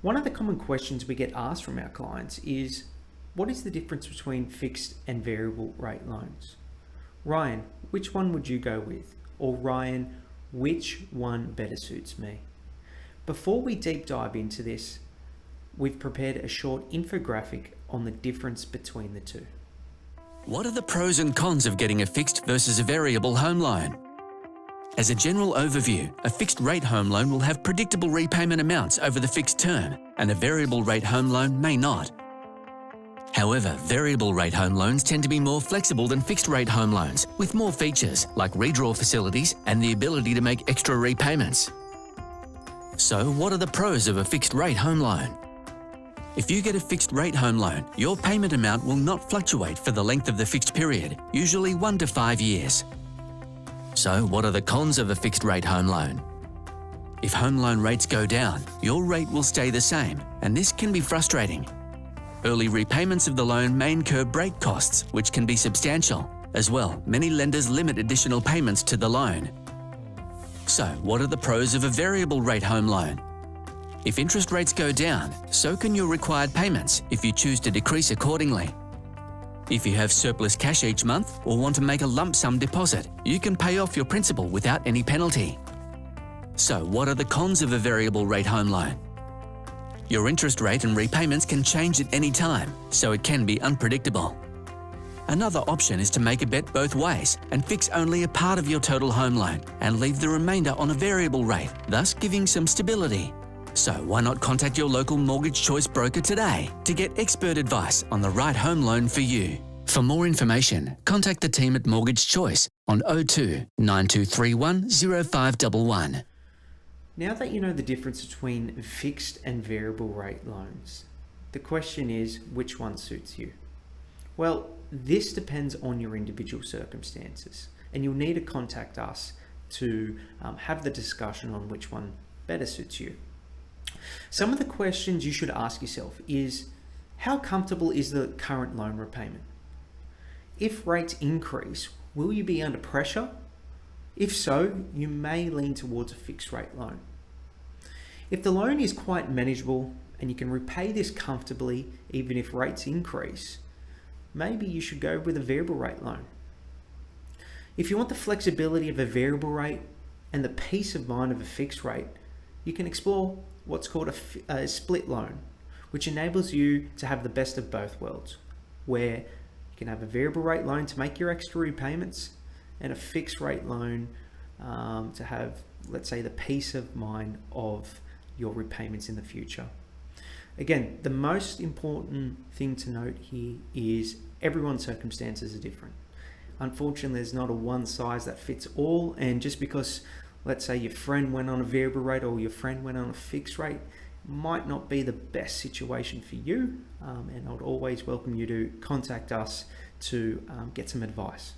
One of the common questions we get asked from our clients is, what is the difference between fixed and variable rate loans? Ryan, which one would you go with? Or Ryan, which one better suits me? Before we deep dive into this, we've prepared a short infographic on the difference between the two. What are the pros and cons of getting a fixed versus a variable home loan? As a general overview, a fixed rate home loan will have predictable repayment amounts over the fixed term, and a variable rate home loan may not. However, variable rate home loans tend to be more flexible than fixed rate home loans, with more features like redraw facilities and the ability to make extra repayments. So, what are the pros of a fixed rate home loan? If you get a fixed rate home loan, your payment amount will not fluctuate for the length of the fixed period, usually 1 to 5 years. So, what are the cons of a fixed rate home loan? If home loan rates go down, your rate will stay the same, and this can be frustrating. Early repayments of the loan may incur break costs, which can be substantial. As well, many lenders limit additional payments to the loan. So, what are the pros of a variable rate home loan? If interest rates go down, so can your required payments if you choose to decrease accordingly. If you have surplus cash each month or want to make a lump sum deposit, you can pay off your principal without any penalty. So, what are the cons of a variable rate home loan? Your interest rate and repayments can change at any time, so it can be unpredictable. Another option is to make a bet both ways and fix only a part of your total home loan and leave the remainder on a variable rate, thus giving some stability. So why not contact your local Mortgage Choice broker today to get expert advice on the right home loan for you. For more information, contact the team at Mortgage Choice on 02 9231 0511. Now that you know the difference between fixed and variable rate loans, the question is, which one suits you? Well, this depends on your individual circumstances, and you'll need to contact us to have the discussion on which one better suits you. Some of the questions you should ask yourself is, how comfortable is the current loan repayment? If rates increase, will you be under pressure? If so, you may lean towards a fixed rate loan. If the loan is quite manageable and you can repay this comfortably even if rates increase, maybe you should go with a variable rate loan. If you want the flexibility of a variable rate and the peace of mind of a fixed rate, you can explore what's called a split loan, which enables you to have the best of both worlds, where you can have a variable rate loan to make your extra repayments and a fixed rate loan to have, let's say, the peace of mind of your repayments in the future. Again, the most important thing to note here is everyone's circumstances are different. Unfortunately, there's not a one size that fits all, and just because, let's say, your friend went on a variable rate or your friend went on a fixed rate, might not be the best situation for you, and I would always welcome you to contact us to get some advice.